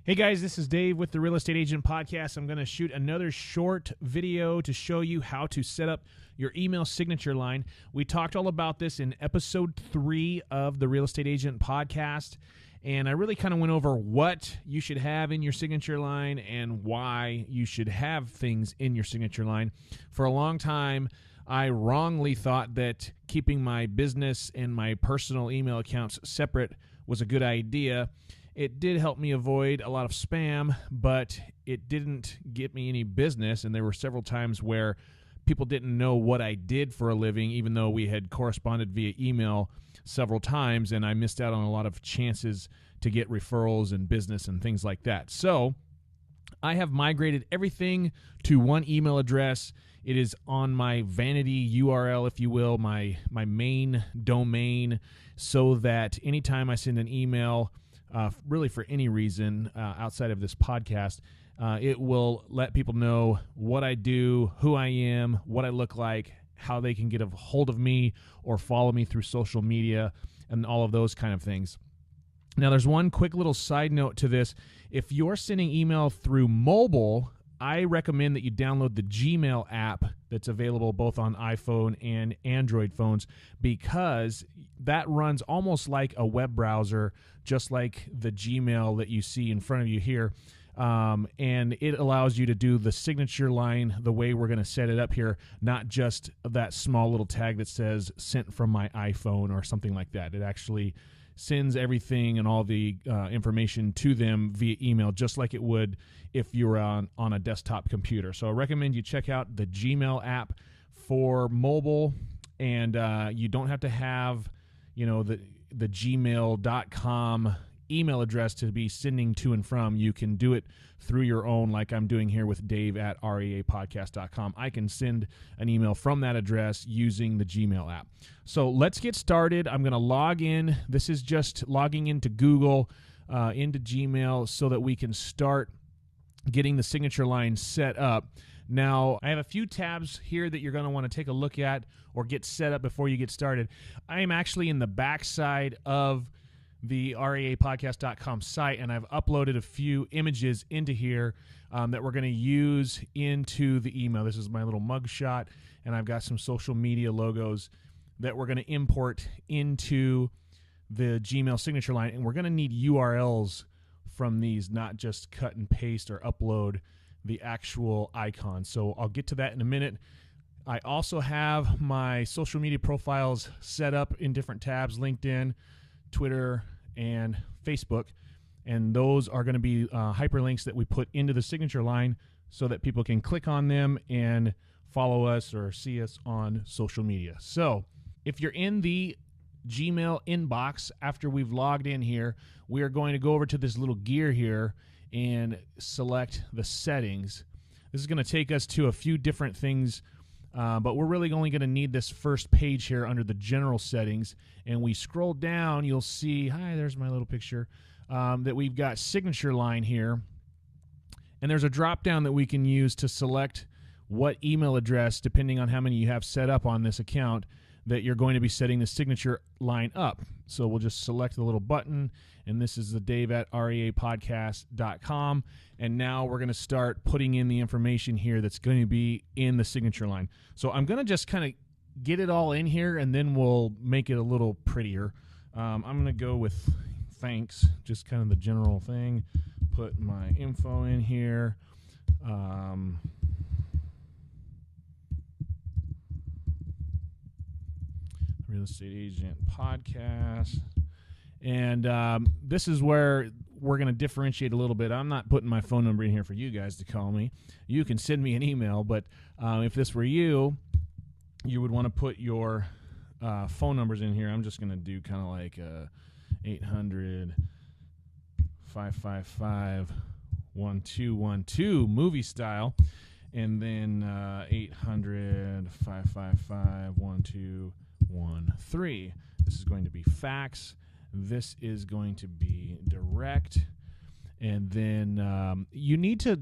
Hey guys, this is Dave with the Real Estate Agent Podcast. I'm going to shoot another short video to show you how to set up your email signature line. We talked all about this in episode 3 of the Real Estate Agent Podcast, and I really kind of went over what you should have in your signature line and why you should have things in your signature line. For a long time, I wrongly thought that keeping my business and my personal email accounts separate was a good idea. It did help me avoid a lot of spam, but it didn't get me any business, and there were several times where people didn't know what I did for a living, even though we had corresponded via email several times, and I missed out on a lot of chances to get referrals and business and things like that. So I have migrated everything to one email address. It is on my vanity URL, if you will, my main domain, so that anytime I send an email, really for any reason outside of this podcast, it will let people know what I do, who I am, what I look like, how they can get a hold of me or follow me through social media, and all of those kind of things. Now, there's one quick little side note to this. If you're sending email through mobile, I recommend that you download the Gmail app that's available both on iPhone and Android phones, because that runs almost like a web browser, just like the Gmail that you see in front of you here. And it allows you to do the signature line the way we're going to set it up here, not just that small little tag that says sent from my iPhone or something like that. It actually sends everything and all the information to them via email, just like it would if you were on a desktop computer. So I recommend you check out the Gmail app for mobile, and you don't have to have, the gmail.com email address to be sending to and from. You can do it through your own, like I'm doing here with Dave at REAPodcast.com. I can send an email from that address using the Gmail app. So let's get started. I'm going to log in. This is just logging into Google, into Gmail, so that we can start getting the signature line set up. Now, I have a few tabs here that you're going to want to take a look at or get set up before you get started. I am actually in the backside of the REAPodcast.com site, and I've uploaded a few images into here that we're going to use into the email. This is my little mugshot, and I've got some social media logos that we're going to import into the Gmail signature line, and we're going to need URLs from these, not just cut and paste or upload the actual icon. So I'll get to that in a minute. I also have my social media profiles set up in different tabs: LinkedIn, Twitter, and Facebook, and those are going to be hyperlinks that we put into the signature line so that people can click on them and follow us or see us on social media. So if you're in the Gmail inbox after we've logged in here, we are going to go over to this little gear here and select the settings. This is going to take us to a few different things, but we're really only going to need this first page here under the general settings. And we scroll down, you'll see, hi, there's my little picture, that we've got signature line here. And there's a drop down that we can use to select what email address, depending on how many you have set up on this account, that you're going to be setting the signature line up. So we'll just select the little button, and this is the Dave at REAPodcast.com. And now we're going to start putting in the information here that's going to be in the signature line. So I'm going to just kind of get it all in here, and then we'll make it a little prettier. I'm going to go with thanks, just kind of the general thing. Put my info in here. Real Estate Agent Podcast. And this is where we're going to differentiate a little bit. I'm not putting my phone number in here for you guys to call me. You can send me an email, but if this were you, you would want to put your phone numbers in here. I'm just going to do kind of like 800-555-1212 movie style, and then 800-555-1213. This is going to be fax. This is going to be direct. And then you need to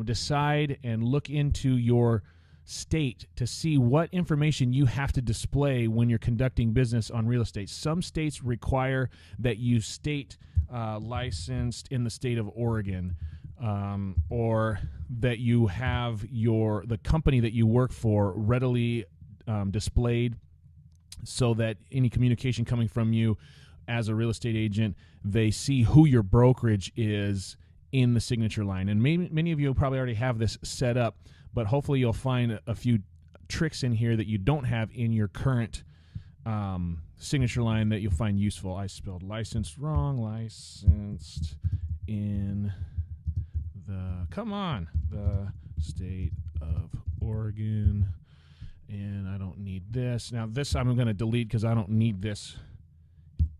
decide and look into your state to see what information you have to display when you're conducting business on real estate. Some states require that you state licensed in the state of Oregon, or that you have the company that you work for readily displayed, so that any communication coming from you as a real estate agent, they see who your brokerage is in the signature line. And many of you probably already have this set up, but hopefully you'll find a few tricks in here that you don't have in your current signature line that you'll find useful. I spelled licensed wrong. Licensed in the state of Oregon. And I don't need this. Now this I'm going to delete because I don't need this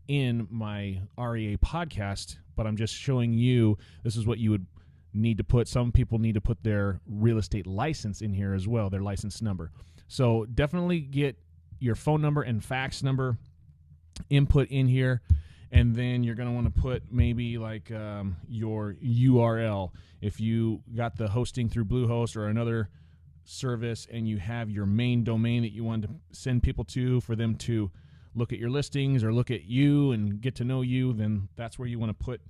in my REA podcast, but I'm just showing you this is what you would need to put. Some people need to put their real estate license in here as well, their license number. So definitely get your phone number and fax number input in here, and then you're going to want to put maybe like your URL. If you got the hosting through Bluehost or another service and you have your main domain that you want to send people to for them to look at your listings or look at you and get to know you, then that's where you want to put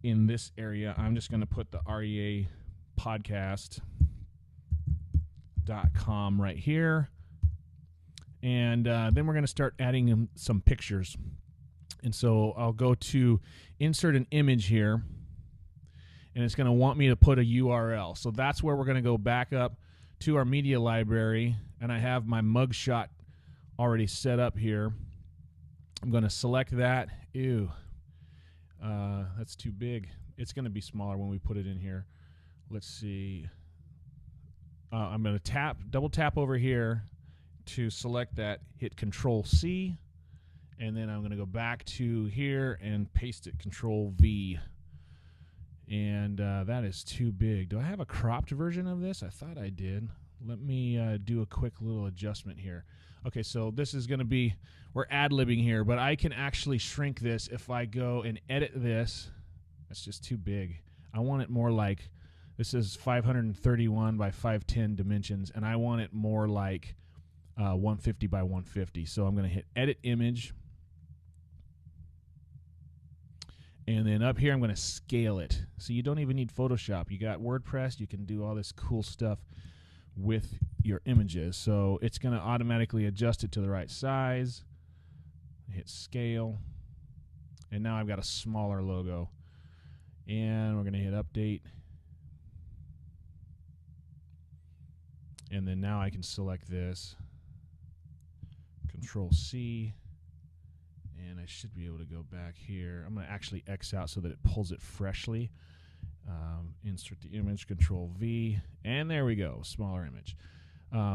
in this area. I'm just going to put the REAPodcast.com right here. And then we're going to start adding in some pictures. And so I'll go to insert an image here, and it's going to want me to put a URL. So that's where we're going to go back up to our media library, and I have my mugshot already set up here. I'm going to select that. Ew, that's too big. It's going to be smaller when we put it in here. Let's see. I'm going to double tap over here to select that, hit Control-C, and then I'm going to go back to here and paste it, Control-V. And that is too big. Do I have a cropped version of this? I thought I did. Let me do a quick little adjustment here. Okay, so this is going to be, we're ad-libbing here, but I can actually shrink this if I go and edit this. That's just too big. I want it more like, this is 531 by 510 dimensions, and I want it more like 150 by 150. So I'm going to hit Edit Image. And then up here, I'm going to scale it. So you don't even need Photoshop. You got WordPress. You can do all this cool stuff with your images. So it's going to automatically adjust it to the right size. Hit Scale. And now I've got a smaller logo. And we're going to hit Update. And then now I can select this. Control-C. And I should be able to go back here. I'm going to actually X out so that it pulls it freshly. Insert the image, Control-V, and there we go, smaller image.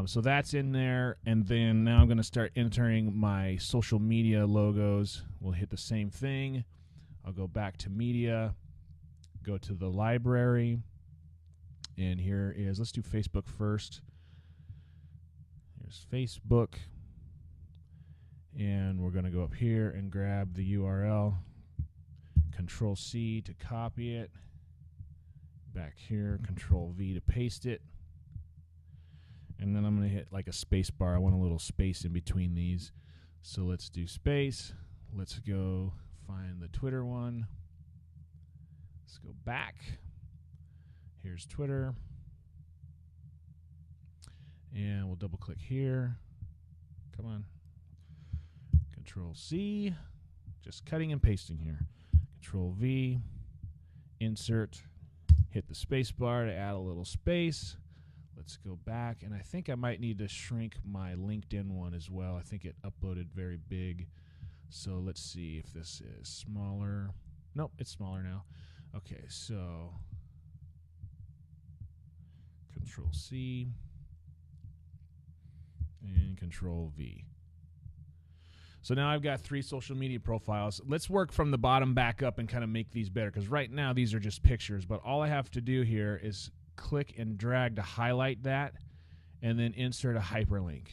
So that's in there, and then now I'm going to start entering my social media logos. We'll hit the same thing. I'll go back to media, go to the library, and here is, let's do Facebook first. Here's Facebook. And we're going to go up here and grab the URL. Control-C to copy it. Back here, Control-V to paste it. And then I'm going to hit like a space bar. I want a little space in between these. So let's do space. Let's go find the Twitter one. Let's go back. Here's Twitter. And we'll double click here. Come on. Control-C, just cutting and pasting here. Control-V, insert, hit the space bar to add a little space. Let's go back, and I think I might need to shrink my LinkedIn one as well. I think it uploaded very big. So let's see if this is smaller. Nope, it's smaller now. Okay, so Control-C and Control-V. So now I've got 3 social media profiles. Let's work from the bottom back up and kind of make these better, because right now these are just pictures, but all I have to do here is click and drag to highlight that and then insert a hyperlink.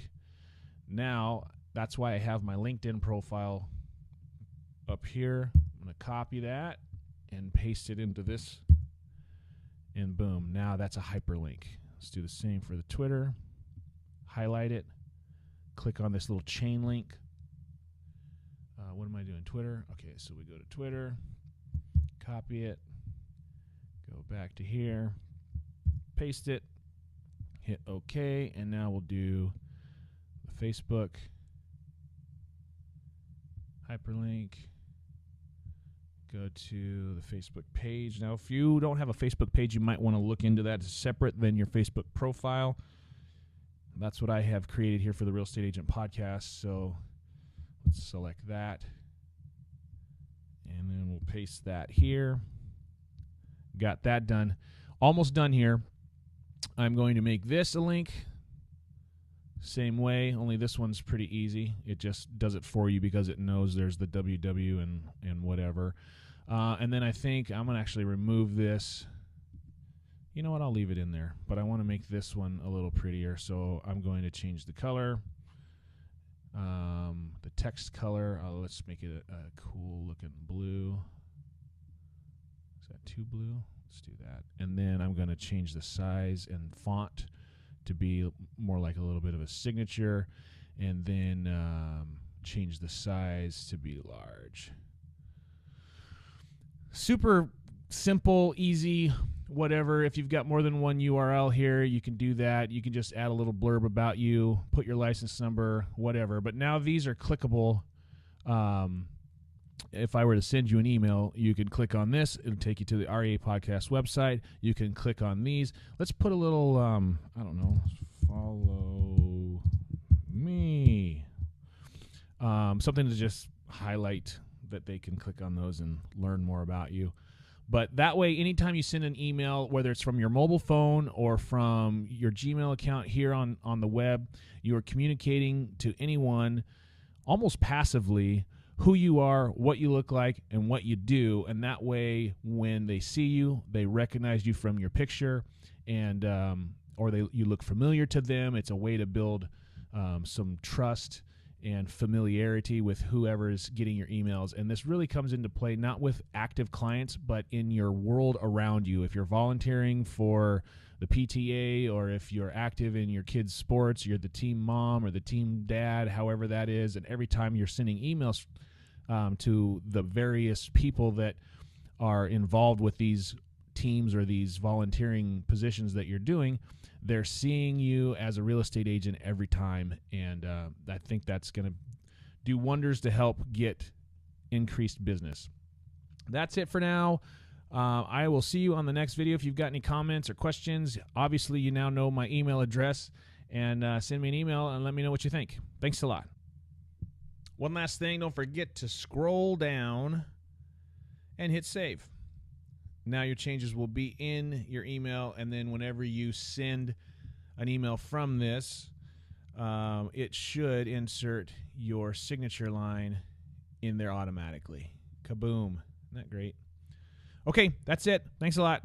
Now, that's why I have my LinkedIn profile up here. I'm going to copy that and paste it into this, and boom, now that's a hyperlink. Let's do the same for the Twitter. Highlight it, click on this little chain link. What am I doing? Twitter. Okay, so we go to Twitter. copy it, go back to here, paste it, hit OK, and now we'll do the Facebook hyperlink. Go to the Facebook page. Now, if you don't have a Facebook page, you might want to look into that. It's separate than your Facebook profile. That's what I have created here for the Real Estate Agent Podcast. So let's select that. And then we'll paste that here. Got that done. Almost done here. I'm going to make this a link. Same way, only this one's pretty easy. It just does it for you because it knows there's the WW and whatever. And then I think I'm going to actually remove this. You know what? I'll leave it in there. But I want to make this one a little prettier, so I'm going to change the color. The text color, let's make it a cool-looking blue. Is that too blue? Let's do that. And then I'm going to change the size and font to be more like a little bit of a signature, and then change the size to be large. Super simple, easy, whatever. If you've got more than one URL here, you can do that. You can just add a little blurb about you, put your license number, whatever. But now these are clickable. If I were to send you an email, you can click on this. It'll take you to the REAPodcast website. You can click on these. Let's put a little, I don't know, follow me. Something to just highlight that they can click on those and learn more about you. But that way, anytime you send an email, whether it's from your mobile phone or from your Gmail account here on the web, you are communicating to anyone almost passively who you are, what you look like, and what you do. And that way, when they see you, they recognize you from your picture, and or you look familiar to them. It's a way to build some trust and familiarity with whoever is getting your emails. And this really comes into play not with active clients, but in your world around you. If you're volunteering for the PTA, or if you're active in your kids' sports, you're the team mom or the team dad, however that is, and every time you're sending emails to the various people that are involved with these teams or these volunteering positions that you're doing, they're seeing you as a real estate agent every time, and I think that's going to do wonders to help get increased business. That's it for now. I will see you on the next video. If you've got any comments or questions, obviously you now know my email address, and send me an email and let me know what you think. Thanks a lot. One last thing, don't forget to scroll down and hit save. Now your changes will be in your email, and then whenever you send an email from this, it should insert your signature line in there automatically. Kaboom. Isn't that great? Okay, that's it. Thanks a lot.